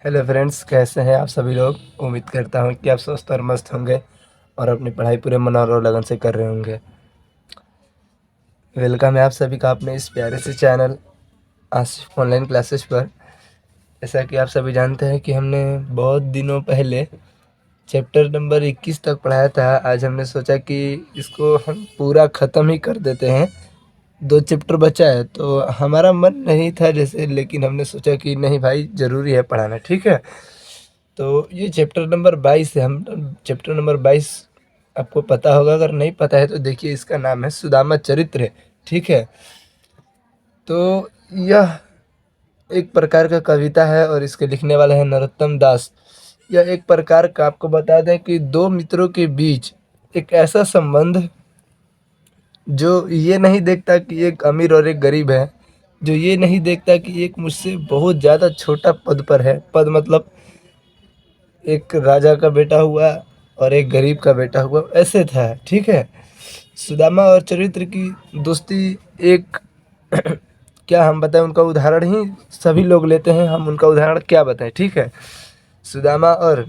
Hello friends, कैसे हैं आप सभी लोग। उम्मीद करता हूं कि आप स्वस्थ और मस्त होंगे और अपनी पढ़ाई पूरे मन और लगन से कर रहे होंगे। वेलकम है आप सभी का अपने इस प्यारे से चैनल आसिफ ऑनलाइन क्लासेस पर। जैसा कि आप सभी जानते हैं कि हमने बहुत दिनों पहले चैप्टर नंबर 21 तक पढ़ाया था। आज हमने सोचा कि इसको हम पूरा ख़त्म ही कर देते हैं। 2 चैप्टर बचा है तो हमारा मन नहीं था जैसे, लेकिन हमने सोचा कि नहीं भाई, ज़रूरी है पढ़ाना। ठीक है, तो ये चैप्टर नंबर 22 है। हम चैप्टर नंबर 22 आपको पता होगा, अगर नहीं पता है तो देखिए, इसका नाम है सुदामा चरित्र। ठीक है, तो यह एक प्रकार का कविता है और इसके लिखने वाला है नरोत्तम दास। यह एक प्रकार का, आपको बता दें कि दो मित्रों के बीच एक ऐसा संबंध जो ये नहीं देखता कि एक अमीर और एक गरीब है, जो ये नहीं देखता कि एक मुझसे बहुत ज़्यादा छोटा पद पर है। पद मतलब एक राजा का बेटा हुआ और एक गरीब का बेटा हुआ, ऐसे था। ठीक है, सुदामा और चरित्र की दोस्ती एक क्या हम बताएं, उनका उदाहरण ही सभी लोग लेते हैं, हम उनका उदाहरण क्या बताएं। ठीक है, सुदामा और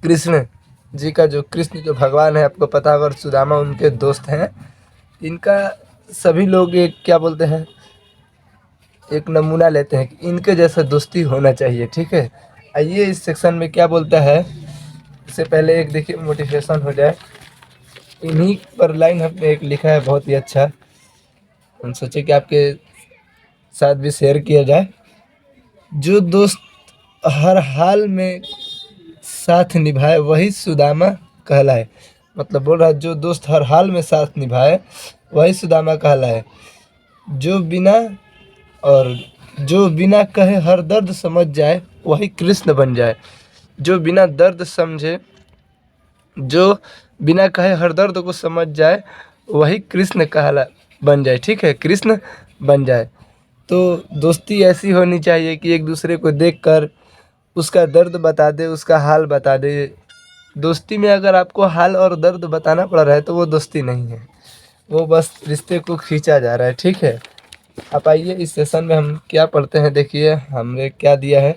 कृष्ण जी का, जो कृष्ण जो भगवान है, आपको पता होगा, और सुदामा उनके दोस्त हैं। इनका सभी लोग एक क्या बोलते हैं, एक नमूना लेते हैं कि इनके जैसा दोस्ती होना चाहिए। ठीक है, आइए इस सेक्शन में क्या बोलता है। इससे पहले एक देखिए, मोटिवेशन हो जाए। इन्हीं पर लाइन हमने एक लिखा है बहुत ही अच्छा, हम सोचे कि आपके साथ भी शेयर किया जाए। जो दोस्त हर हाल में साथ निभाए वही सुदामा कहलाए। मतलब बोल रहा है, जो दोस्त हर हाल में साथ निभाए वही सुदामा कहलाए। जो बिना और जो बिना कहे हर दर्द समझ जाए वही कृष्ण बन जाए। जो बिना दर्द समझे, जो बिना कहे हर दर्द को समझ जाए वही कृष्ण कहला बन जाए। ठीक है, कृष्ण बन जाए। तो दोस्ती ऐसी होनी चाहिए कि एक दूसरे को देखकर उसका दर्द बता दे, उसका हाल बता दे। दोस्ती में अगर आपको हाल और दर्द बताना पड़ रहा है तो वो दोस्ती नहीं है, वो बस रिश्ते को खींचा जा रहा है। ठीक है, आप आइए इस सेशन में हम क्या पढ़ते हैं। देखिए हमने क्या दिया है।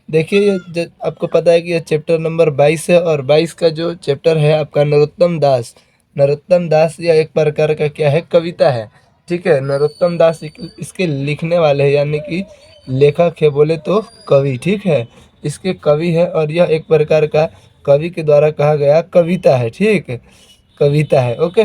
देखिए ये आपको पता है कि ये चैप्टर नंबर 22 है और 22 का जो चैप्टर है आपका नरोत्तम दास। नरोत्तम दास यह एक प्रकार का क्या है, कविता है। ठीक है, नरोत्तम दास इसके लिखने वाले हैं, यानी कि लेखक है, बोले तो कवि। ठीक है, इसके कवि है और यह एक प्रकार का कवि के द्वारा कहा गया कविता है। ठीक है, कविता है। ओके,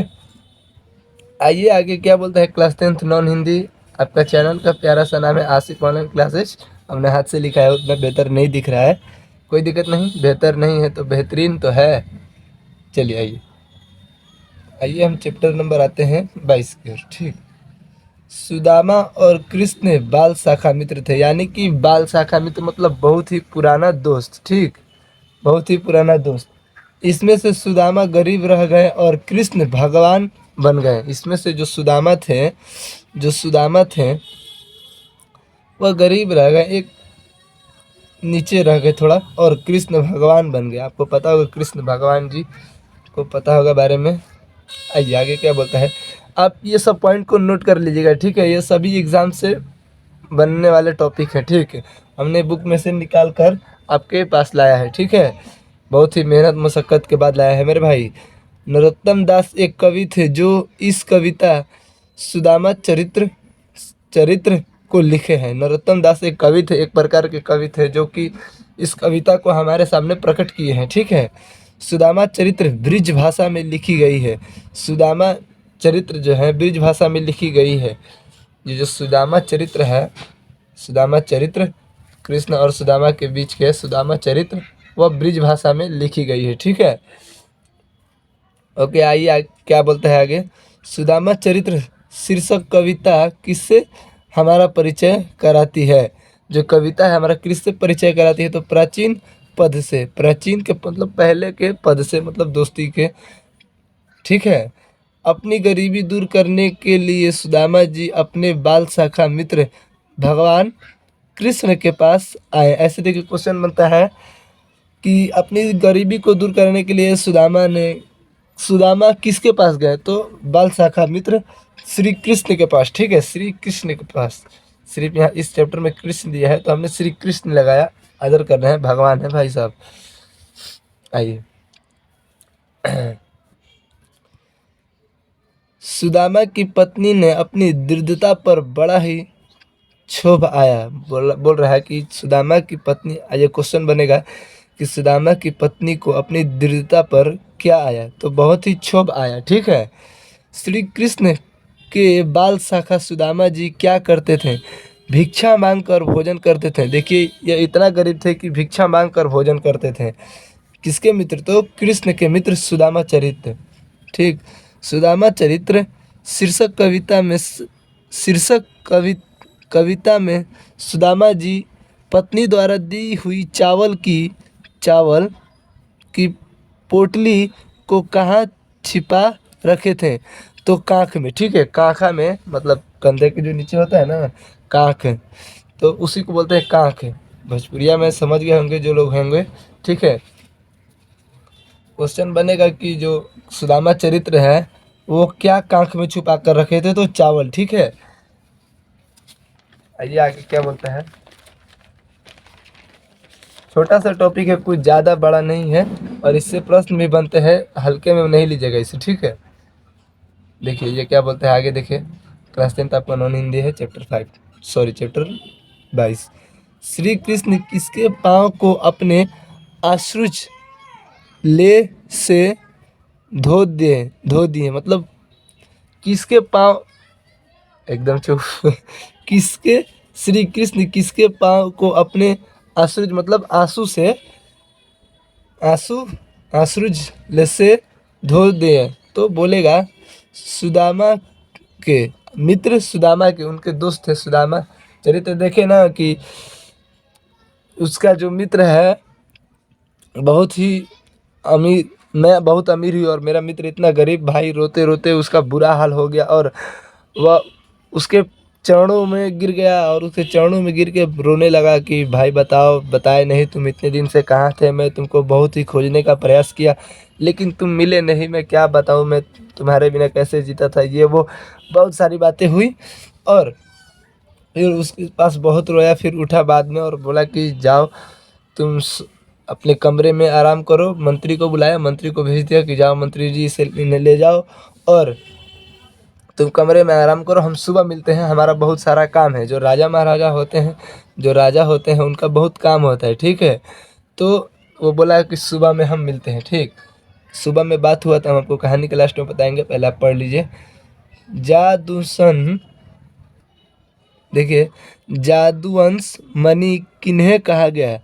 आइए आगे क्या बोलता है। क्लास 10th नॉन हिंदी, आपका चैनल का प्यारा सा नाम है आसिफ ऑनलाइन क्लासेस। हमने हाथ से लिखा है, उतना बेहतर नहीं दिख रहा है, कोई दिक्कत नहीं। बेहतर नहीं है तो बेहतरीन तो है। चलिए आइए आइए हम चैप्टर नंबर आते हैं 22 की ओर। ठीक, सुदामा और कृष्ण बाल शाखा मित्र थे, यानी कि बाल शाखा मित्र मतलब बहुत ही पुराना दोस्त। ठीक, बहुत ही पुराना दोस्त। इसमें से सुदामा गरीब रह गए और कृष्ण भगवान बन गए। इसमें से जो सुदामा थे वह गरीब रह गए, एक नीचे रह गए थोड़ा, और कृष्ण भगवान बन गए। आपको पता होगा कृष्ण भगवान जी को पता होगा बारे में। आइए आगे क्या बोलता है, आप ये सब पॉइंट को नोट कर लीजिएगा। ठीक है, ये सभी एग्जाम से बनने वाले टॉपिक है। ठीक है, हमने बुक में से निकाल कर आपके पास लाया है। ठीक है, बहुत ही मेहनत मशक्क़त के बाद लाया है मेरे भाई। नरोत्तम दास एक कवि थे जो इस कविता सुदामा चरित्र चरित्र को लिखे हैं। नरोत्तम दास एक कवि थे, एक प्रकार के कवि थे जो कि इस कविता को हमारे सामने प्रकट किए हैं। ठीक है, सुदामा चरित्र ब्रिज भाषा में लिखी गई है। सुदामा चरित्र जो है ब्रिज भाषा में लिखी गई है। ये जो सुदामा चरित्र है, सुदामा चरित्र, कृष्ण और सुदामा के बीच के सुदामा चरित्र, वह ब्रिज भाषा में लिखी गई है। ठीक है, ओके, आइए क्या बोलता है आगे। सुदामा चरित्र शीर्षक कविता किससे हमारा परिचय कराती है। जो कविता है हमारा किससे परिचय कराती है, तो प्राचीन पद से। प्राचीन के मतलब पहले के पद से, मतलब दोस्ती के। ठीक है, अपनी गरीबी दूर करने के लिए सुदामा जी अपने बाल शाखा मित्र भगवान कृष्ण के पास आए। ऐसे देखिए क्वेश्चन बनता है कि अपनी गरीबी को दूर करने के लिए सुदामा किसके पास गए, तो बाल शाखा मित्र श्री कृष्ण के पास। ठीक है, श्री कृष्ण के पास। सिर्फ यहाँ इस चैप्टर में कृष्ण दिया है तो हमने श्री कृष्ण लगाया। आदर कर रहे हैं, भगवान है भाई साहब। आइए। सुदामा की पत्नी ने अपनी दृढ़ता पर बड़ा ही क्षोभ आया। बोल रहा है कि सुदामा की पत्नी, ये क्वेश्चन बनेगा कि सुदामा की पत्नी को अपनी दृढ़ता पर क्या आया, तो बहुत ही क्षोभ आया। ठीक है। श्री कृष्ण के बाल शाखा सुदामा जी क्या करते थे? भिक्षा मांगकर भोजन करते थे। देखिए, ये इतना गरीब थे कि भिक्षा मांगकर भोजन करते थे। किसके मित्र? तो कृष्ण के मित्र सुदामा चरित्र। ठीक। सुदामा चरित्र शीर्षक कविता में कविता में सुदामा जी पत्नी द्वारा दी हुई चावल की पोटली को कहाँ छिपा रखे थे? तो कांख में। ठीक है, कांखा में मतलब कंधे के जो नीचे होता है ना, कांख, तो उसी को बोलते हैं कांख। भोजपुरिया में समझ गए होंगे जो लोग होंगे। ठीक है। क्वेश्चन बनेगा कि जो सुदामा चरित्र है वो क्या कांख में छुपा कर रखे थे? तो चावल। ठीक है। आइए आगे क्या बोलता है। छोटा सा टॉपिक है, कुछ ज़्यादा बड़ा नहीं है, और इससे प्रश्न भी बनते हैं, हल्के में नहीं लीजिएगा इसे। ठीक है। देखिए ये क्या बोलते हैं आगे, देखिए। क्लास 10 आपका नॉन हिंदी है, चैप्टर 22। श्री कृष्ण किसके पाँव को अपने आश्रुज ले से धो दिए मतलब किसके पाँव, एकदम चुप। किसके श्री कृष्ण किसके पाँव को अपने आश्रुज मतलब आंसू आश्रुज से धो दिए? तो बोलेगा सुदामा के मित्र, सुदामा के उनके दोस्त थे सुदामा। चरित्र देखे ना कि उसका जो मित्र है बहुत ही अमीर, मैं बहुत अमीर हुई और मेरा मित्र इतना गरीब, भाई रोते रोते उसका बुरा हाल हो गया और वह उसके चरणों में गिर गया और उसके चरणों में गिर के रोने लगा कि भाई बताए नहीं, तुम इतने दिन से कहाँ थे? मैं तुमको बहुत ही खोजने का प्रयास किया लेकिन तुम मिले नहीं। मैं क्या बताऊँ, मैं तुम्हारे बिना कैसे जीता था, ये वो बहुत सारी बातें हुई। और फिर उसके पास बहुत रोया, फिर उठा बाद में और बोला कि जाओ तुम अपने कमरे में आराम करो। मंत्री को बुलाया, मंत्री को भेज दिया कि जाओ मंत्री जी इसे इन्हें ले जाओ और तुम कमरे में आराम करो, हम सुबह मिलते हैं, हमारा बहुत सारा काम है। जो राजा महाराजा होते हैं, जो राजा होते हैं उनका बहुत काम होता है। ठीक है। तो वो बोला कि सुबह में हम मिलते हैं। ठीक। सुबह में बात हुआ था, हम आपको कहानी के लास्ट में बताएंगे, पहले आप पढ़ लीजिए। जादूसन, देखिए, जादूवंश मणि किन्हें कहा गया है?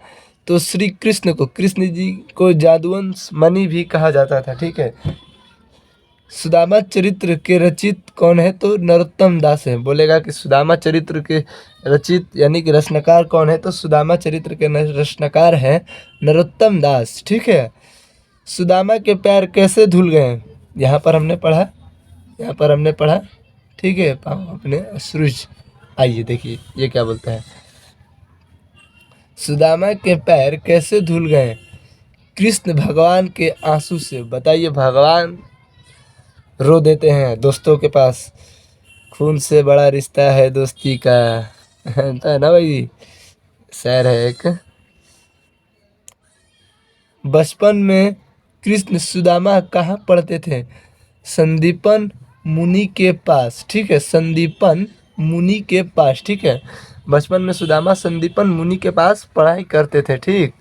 तो श्री कृष्ण को, कृष्ण जी को जादूवंश मणि भी कहा जाता था। ठीक है। सुदामा चरित्र के रचित कौन है? तो नरोत्तम दास है। बोलेगा कि सुदामा चरित्र के रचित यानी कि रचनाकार कौन है? तो सुदामा चरित्र के रचनाकार है नरोत्तम दास। ठीक है। सुदामा के पैर कैसे धुल गए? यहाँ पर हमने पढ़ा। ठीक है, पाँव अपने अश्रुज। आइए देखिए ये क्या बोलता है। सुदामा के पैर कैसे धुल गए? कृष्ण भगवान के आंसू से। बताइए, भगवान रो देते हैं दोस्तों के पास, खून से बड़ा रिश्ता है दोस्ती का, है ना भाई? शेर है एक। बचपन में कृष्ण सुदामा कहाँ पढ़ते थे? संदीपन मुनि के पास। ठीक है, संदीपन मुनि के पास। ठीक है। बचपन में सुदामा संदीपन मुनि के पास पढ़ाई करते थे। ठीक।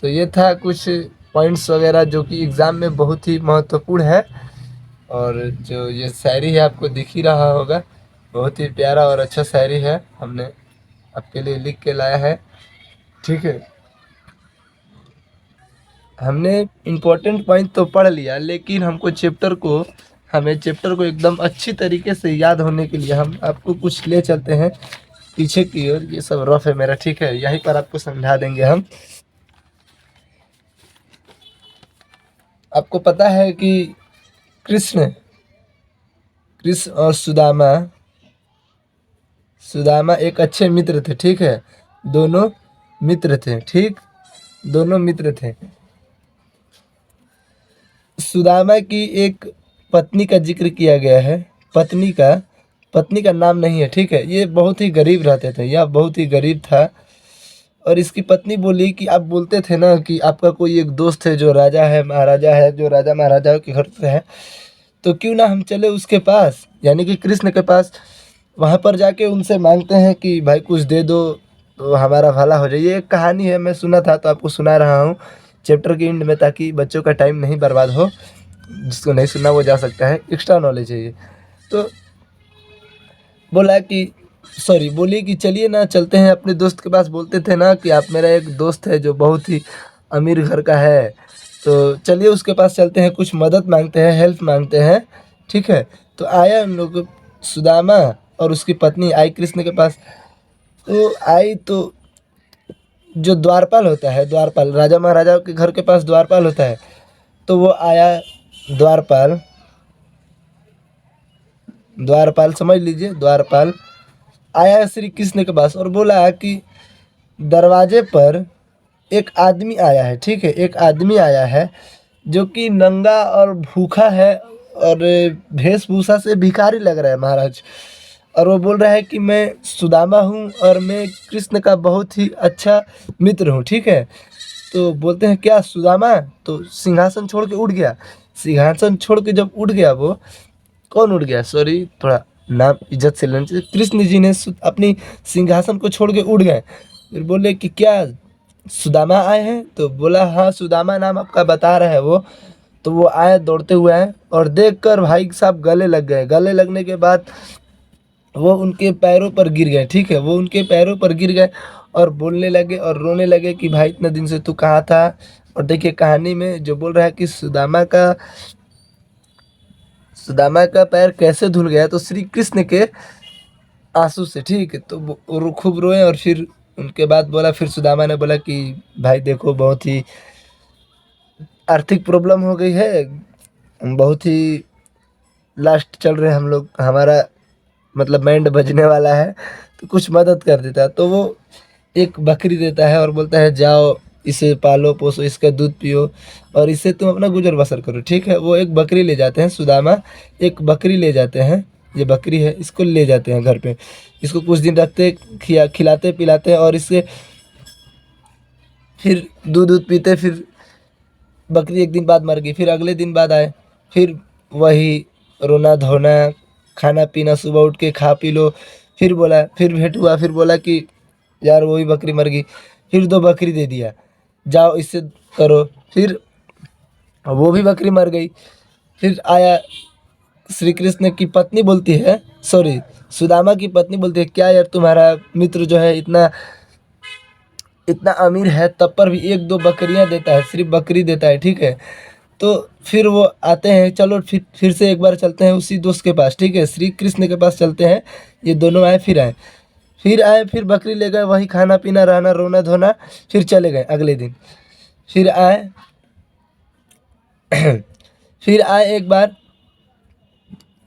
तो ये था कुछ पॉइंट्स वगैरह जो कि एग्ज़ाम में बहुत ही महत्वपूर्ण है। और जो ये शायरी है आपको दिख ही रहा होगा, बहुत ही प्यारा और अच्छा शायरी है, हमने आपके लिए लिख के लाया है। ठीक है। हमने इम्पोर्टेंट पॉइंट तो पढ़ लिया, लेकिन हमें चैप्टर को एकदम अच्छी तरीके से याद होने के लिए हम आपको कुछ ले चलते हैं पीछे की ओर। ये सब रफ है मेरा। ठीक है, यहीं पर आपको समझा देंगे हम। आपको पता है कि कृष्ण कृष्ण और सुदामा एक अच्छे मित्र थे। ठीक है, दोनों मित्र थे। ठीक, दोनों मित्र थे। सुदामा की एक पत्नी का जिक्र किया गया है, पत्नी का। पत्नी का नाम नहीं है, ठीक है। ये बहुत ही गरीब रहते थे, यह बहुत ही गरीब था। और इसकी पत्नी बोली कि आप बोलते थे ना कि आपका कोई एक दोस्त है जो राजा है, महाराजा है, जो राजा महाराजाओं के घर पे है, तो क्यों ना हम चले उसके पास, यानी कि कृष्ण के पास। वहाँ पर जाके उनसे मांगते हैं कि भाई कुछ दे दो तो हमारा भला हो जाए। ये एक कहानी है, मैं सुना था तो आपको सुना रहा हूँ चैप्टर के एंड में, ताकि बच्चों का टाइम नहीं बर्बाद हो। जिसको नहीं सुनना वो जा सकता है, एक्स्ट्रा नॉलेज है ये। तो बोला कि सॉरी बोली कि चलिए ना चलते हैं अपने दोस्त के पास। बोलते थे ना कि आप, मेरा एक दोस्त है जो बहुत ही अमीर घर का है, तो चलिए उसके पास चलते हैं, कुछ मदद मांगते हैं, हेल्प मांगते हैं, ठीक है। तो आया उन लोग, सुदामा और उसकी पत्नी आई कृष्ण के पास। तो आई तो जो द्वारपाल होता है, द्वारपाल राजा महाराजा के घर के पास द्वारपाल होता है, तो वो आया द्वारपाल, द्वारपाल समझ लीजिए, द्वारपाल आया श्री कृष्ण के पास और बोला कि दरवाजे पर एक आदमी आया है, ठीक है। एक आदमी आया है जो कि नंगा और भूखा है और वेशभूषा से भिखारी लग रहा है महाराज। और वो बोल रहा है कि मैं सुदामा हूँ और मैं कृष्ण का बहुत ही अच्छा मित्र हूँ, ठीक है। तो बोलते हैं क्या सुदामा, तो सिंहासन छोड़ के उठ गया। सिंहासन छोड़ के जब उठ गया, वो कौन उठ गया, सॉरी थोड़ा नाम इज्जत से लेना चाहिए, कृष्ण जी ने अपनी सिंहासन को छोड़ के उड़ गए। फिर बोले कि क्या सुदामा आए हैं, तो बोला हाँ सुदामा नाम आपका बता रहा है वो। तो वो आए, दौड़ते हुए आए और देखकर भाई साहब गले लग गए। गले लगने के बाद वो उनके पैरों पर गिर गए, ठीक है। वो उनके पैरों पर गिर गए और बोलने लगे और रोने लगे कि भाई इतने दिन से तू कहाँ था। और देखिए कहानी में जो बोल रहा है कि सुदामा का पैर कैसे धुल गया, तो श्री कृष्ण के आंसू से, ठीक है। तो वो खूब रोए और फिर उनके बाद बोला, फिर सुदामा ने बोला कि भाई देखो बहुत ही आर्थिक प्रॉब्लम हो गई है, बहुत ही लास्ट चल रहे हैं हम लोग, हमारा मतलब बैंड बजने वाला है, तो कुछ मदद कर देता। तो वो एक बकरी देता है और बोलता है जाओ इसे पालो पोसो, इसका दूध पियो और इससे तुम अपना गुजर बसर करो, ठीक है। वो एक बकरी ले जाते हैं, सुदामा एक बकरी ले जाते हैं, ये बकरी है, इसको ले जाते हैं घर पे। इसको कुछ दिन रखते, खिलाते पिलाते हैं और इससे फिर दूध दूध पीते। फिर बकरी एक दिन बाद मर गई, फिर अगले दिन बाद आए, फिर वही रोना धोना, खाना पीना, सुबह उठ के खा पी लो। फिर बोला, फिर भेंट हुआ, फिर बोला कि यार वही बकरी मर गई, फिर दो बकरी दे दिया, जाओ इससे करो। फिर वो भी बकरी मर गई। फिर आया श्री कृष्ण की पत्नी बोलती है, सॉरी सुदामा की पत्नी बोलती है क्या यार तुम्हारा मित्र जो है इतना इतना अमीर है तब पर भी एक दो बकरियां देता है, सिर्फ बकरी देता है, ठीक है। तो फिर वो आते हैं, चलो फिर से एक बार चलते हैं उसी दोस्त के पास, ठीक है, श्री कृष्ण के पास चलते हैं। ये दोनों आए, फिर बकरी ले गए, वही खाना पीना रहना रोना धोना, फिर चले गए अगले दिन। फिर आए फिर आए एक बार।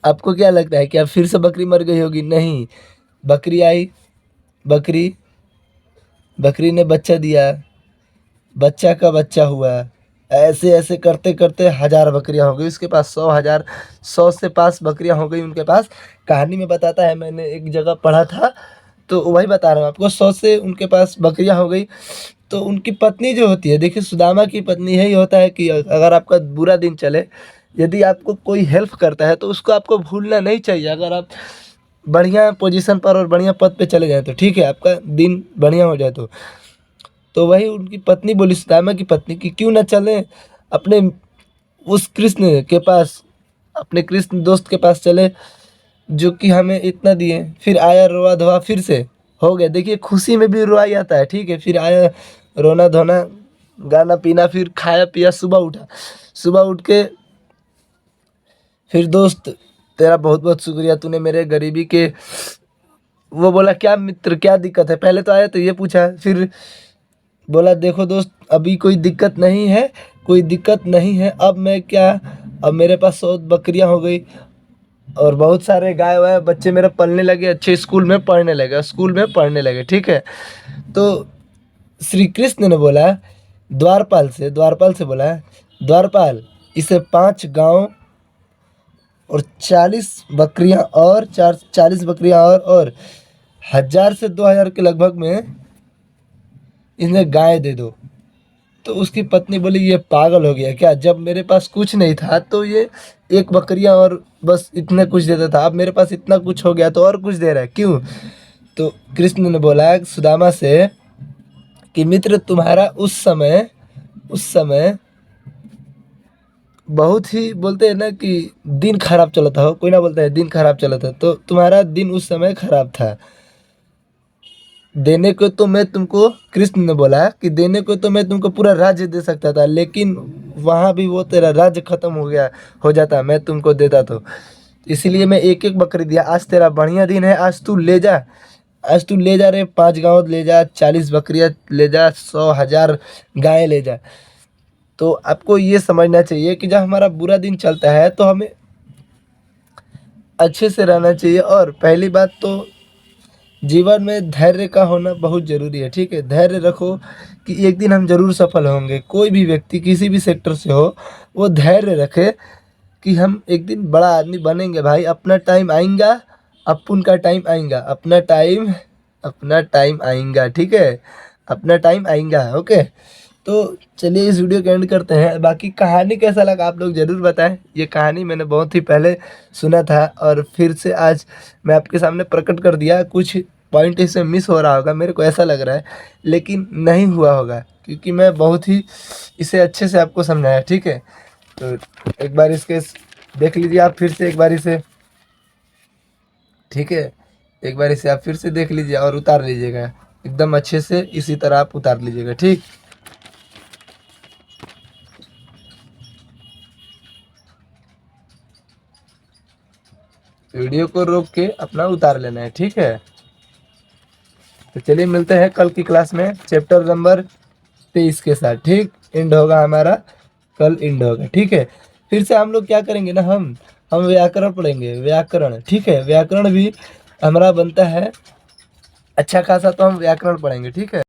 आपको क्या लगता है कि अब फिर से बकरी मर गई होगी? नहीं, बकरी आई, बकरी बकरी ने बच्चा दिया, बच्चा का बच्चा हुआ, ऐसे ऐसे करते करते 1000 बकरियां हो गई उसके पास, 100 1000, 100 से पास बकरियां हो गई उनके पास। कहानी में बताता है, मैंने एक जगह पढ़ा था तो वही बता रहा हूँ आपको, 100 से उनके पास बकरियां हो गई। तो उनकी पत्नी जो होती है, देखिए सुदामा की पत्नी यही होता है कि अगर आपका बुरा दिन चले, यदि आपको कोई हेल्प करता है तो उसको आपको भूलना नहीं चाहिए। अगर आप बढ़िया पोजीशन पर और बढ़िया पद पे चले जाए तो ठीक है, आपका दिन बढ़िया हो जाए तो वही उनकी पत्नी बोली, सुदामा की पत्नी, कि क्यों ना चले अपने उस कृष्ण के पास, अपने कृष्ण दोस्त के पास चले जो कि हमें इतना दिए। फिर आया, रोआ धोआ फिर से हो गया। देखिए खुशी में भी रोआ जाता है, ठीक है। फिर आया, रोना धोना, गाना पीना, फिर खाया पिया, सुबह उठा, सुबह उठ के फिर दोस्त तेरा बहुत बहुत शुक्रिया, तूने मेरे गरीबी के, वो बोला क्या मित्र क्या दिक्कत है, पहले तो आया तो ये पूछा, फिर बोला देखो दोस्त अभी कोई दिक्कत नहीं है, कोई दिक्कत नहीं है, अब मैं क्या, अब मेरे पास 100 बकरियां हो गई और बहुत सारे गाय वाय बच्चे मेरे पलने लगे, अच्छे स्कूल में पढ़ने लगे, ठीक है। तो श्री कृष्ण ने बोला द्वारपाल से बोला, द्वारपाल इसे 5 गांव और 40 बकरियां और 40 बकरियां और 1000 से 2000 के लगभग में इन्हें गाय दे दो। तो उसकी पत्नी बोली ये पागल हो गया क्या, जब मेरे पास कुछ नहीं था तो ये एक बकरियां और बस इतना कुछ देता था, अब मेरे पास इतना कुछ हो गया तो और कुछ दे रहा है क्यों। तो कृष्ण ने बोला सुदामा से कि मित्र तुम्हारा उस समय बहुत ही बोलते हैं ना कि दिन खराब चला था, कोई ना बोलता है दिन खराब चला था, तो तुम्हारा दिन उस समय खराब था। देने को तो मैं तुमको, कृष्ण ने बोला कि देने को तो मैं तुमको पूरा राज्य दे सकता था, लेकिन वहाँ भी वो तेरा राज्य खत्म हो जाता मैं तुमको देता तो। इसलिए मैं एक एक बकरी दिया। आज तेरा बढ़िया दिन है, आज तू ले जा रे, 5 गाँव ले जा, 40 बकरियाँ ले जा, 100 1000 गायें ले जा। तो आपको ये समझना चाहिए कि जब हमारा बुरा दिन चलता है तो हमें अच्छे से रहना चाहिए। और पहली बात तो जीवन में धैर्य का होना बहुत ज़रूरी है, ठीक है। धैर्य रखो कि एक दिन हम ज़रूर सफल होंगे। कोई भी व्यक्ति किसी भी सेक्टर से हो, वो धैर्य रखे कि हम एक दिन बड़ा आदमी बनेंगे भाई। अपना टाइम आएगा, अपुन का टाइम आएगा, अपना टाइम आएगा, ठीक है। अपना टाइम आएगा, ओके। तो चलिए इस वीडियो को एंड करते हैं। बाकी कहानी कैसा लगा आप लोग ज़रूर बताएं। ये कहानी मैंने बहुत ही पहले सुना था और फिर से आज मैं आपके सामने प्रकट कर दिया। कुछ पॉइंट इसमें मिस हो रहा होगा, मेरे को ऐसा लग रहा है, लेकिन नहीं हुआ होगा क्योंकि मैं बहुत ही इसे अच्छे से आपको समझाया, ठीक है। तो एक बार इसके देख लीजिए आप फिर से एक बार इसे, ठीक है। एक बार इसे आप फिर से देख लीजिए और उतार लीजिएगा एकदम अच्छे से, इसी तरह आप उतार लीजिएगा, ठीक। वीडियो को रोक के अपना उतार लेना है, ठीक है। तो चलिए मिलते हैं कल की क्लास में चैप्टर नंबर 23 के साथ, ठीक। एंड होगा हमारा, कल एंड होगा, ठीक है। फिर से हम लोग क्या करेंगे ना, हम व्याकरण पढ़ेंगे, व्याकरण, ठीक है। व्याकरण भी हमारा बनता है अच्छा खासा, तो हम व्याकरण पढ़ेंगे, ठीक है।